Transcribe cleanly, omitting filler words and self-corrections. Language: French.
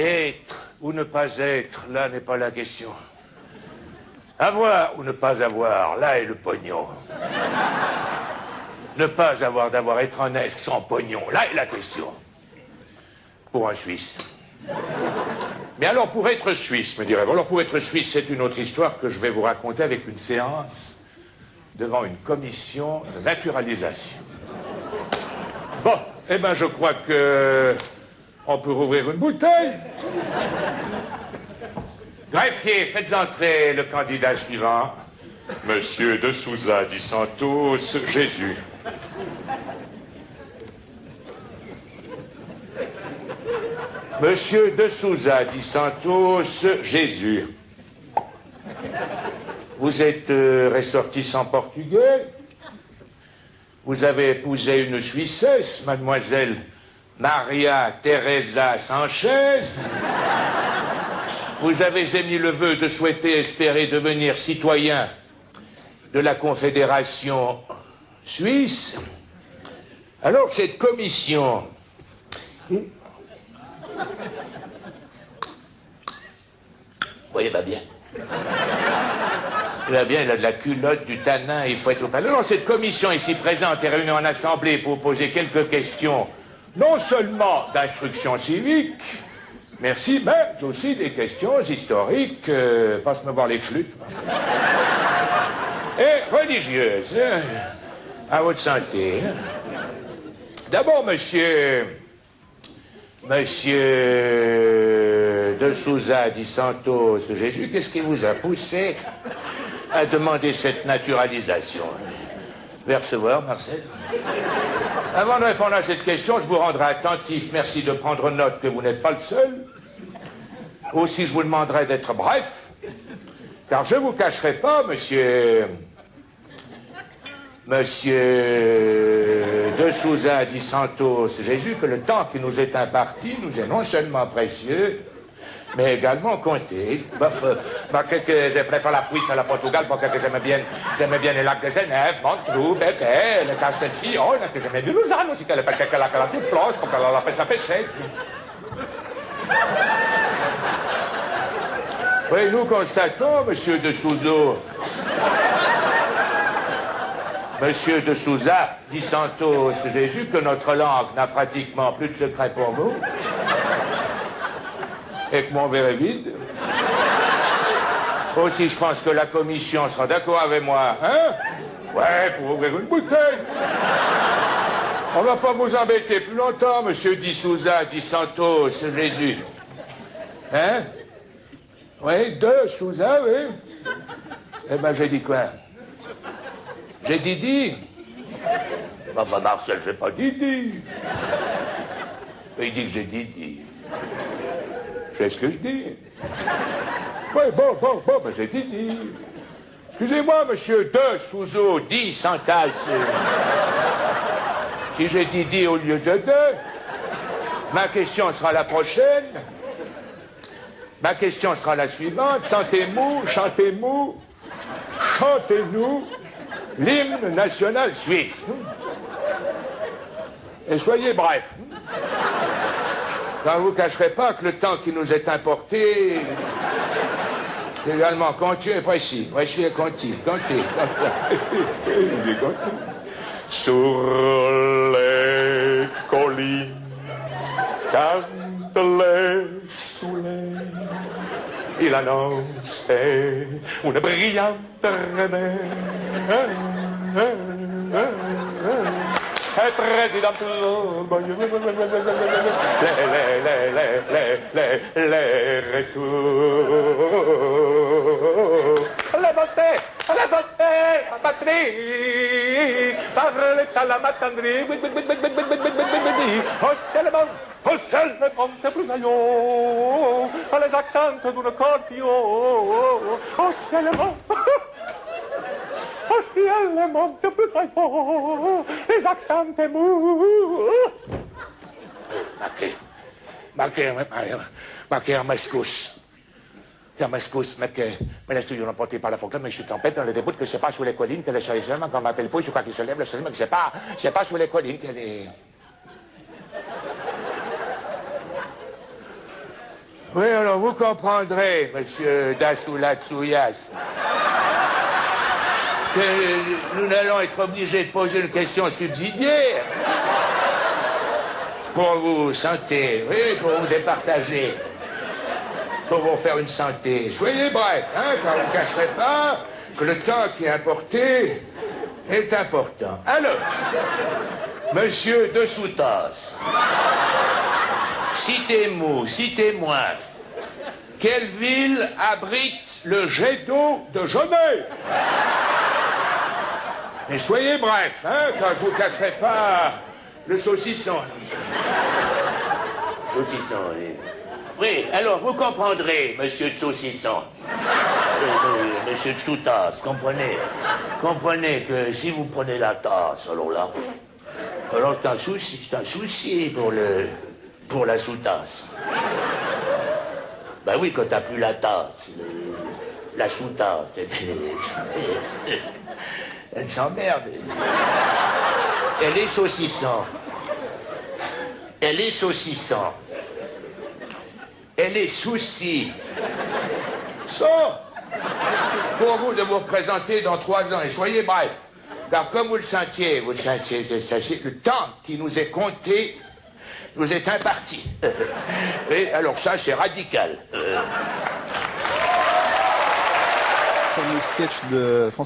Être ou ne pas être, là n'est pas la question. Avoir ou ne pas avoir, là est le pognon. Ne pas avoir d'avoir, être honnête sans pognon, là est la question. Pour un Suisse. Mais alors pour être Suisse, me direz-vous, alors pour être Suisse, c'est une autre histoire que je vais vous raconter avec une séance devant une commission de naturalisation. Bon, eh ben je crois que on peut rouvrir une bouteille. Greffier, faites entrer le candidat suivant. Monsieur de Souza Di Santos, Jésus. Monsieur de Souza Di Santos, Jésus. Vous êtes ressortissant portugais. Vous avez épousé une Suissesse, mademoiselle Maria Teresa Sanchez. Vous avez émis le vœu de souhaiter espérer devenir citoyen de la Confédération suisse. Alors cette commission... Vous voyez, va bien. Il va bien, il a de la culotte, du tanin, il faut être au palais. Alors cette commission ici présente est réunie en assemblée pour poser quelques questions, non seulement d'instruction civique, merci, mais aussi des questions historiques, passe-me voir les flûtes, et religieuses, hein, à votre santé. Hein. D'abord, monsieur de Souza Di Santos, Jésus, qu'est-ce qui vous a poussé à demander cette naturalisation? Je vais recevoir, Marcel. Avant de répondre à cette question, je vous rendrai attentif. Merci de prendre note que vous n'êtes pas le seul. Aussi, je vous demanderai d'être bref, car je ne vous cacherai pas, monsieur de Souza Di Santos, Jésus, que le temps qui nous est imparti nous est non seulement précieux, mais également compté. Que je préfère la Suisse à la Portugal, parce que j'aime bien les lacs de Genève, Montreux, Bébé, le Castelcion, que j'aime bien Lausanne aussi, qu'elle a toute place, pour qu'elle a fait sa péchette. Oui, nous constatons, monsieur de Souza Di Santos, Jésus, que notre langue n'a pratiquement plus de secret pour vous. Et que mon verre est vide. Aussi, je pense que la commission sera d'accord avec moi, hein? Ouais, pour ouvrir une bouteille. On va pas vous embêter plus longtemps, monsieur Di Souza Di Santos, Jésus. Hein? Oui, de Souza, oui. Eh ben, j'ai dit quoi? J'ai dit dit. Enfin, Marcel, j'ai pas dit dit. Il dit que j'ai dit dit. Je sais ce que je dis. Oui, bon, ben j'ai dit. Excusez-moi, monsieur de Souza Di Santos. Si j'ai dit au lieu de ma question sera la prochaine. Ma question sera la suivante. Chantez-nous l'hymne national suisse. Et soyez bref. Quand vous ne cacherez pas que le temps qui nous est importé est également compté et précis. Précis et compté. Sur les collines cantent les soleils. Il annonçait une brillante remède. Et président les retours. La beauté, ma patrie, parle à la matandrie. Oh, c'est le monde plus aillot, les accents d'une cordio. Oh, c'est le monde. Oh, c'est le monde plus aillot, les accents mou. Marqué, m'excuse. Je m'excuse, mais les studios n'ont porté par la fontaine, mais je suis tempête dans le début que c'est pas sous les collines que le soleil se lève, quand on m'appelle pas, je crois qu'il se lève le soleil, mais que c'est pas sous les collines que les... Oui, alors vous comprendrez, monsieur Dasoulatsouias, que nous allons être obligés de poser une question subsidiaire pour vous santé, oui, pour vous départager, pour vous faire une santé. Soyez bref, hein, car vous ne cacherez pas que le temps qui est importé est important. Alors, monsieur de Soutas, citez-moi, quelle ville abrite le jet d'eau de Genève? Mais soyez bref, hein, car je vous cacherai pas le saucisson. Saucisson, oui. Oui, alors vous comprendrez, monsieur de saucisson. Monsieur de sous-tasse, comprenez. Comprenez que si vous prenez la tasse, alors c'est un souci pour la sous-tasse. Ben oui, quand t'as plus la tasse, la sous-tasse, elle s'emmerde. Elle est saucisson. Elle est saucisson. Elle est souci. Ça, pour vous de vous représenter dans 3 ans, et soyez bref, car comme vous le sentiez, le temps qui nous est compté nous est imparti. Et alors ça, c'est radical. Comme le sketch de François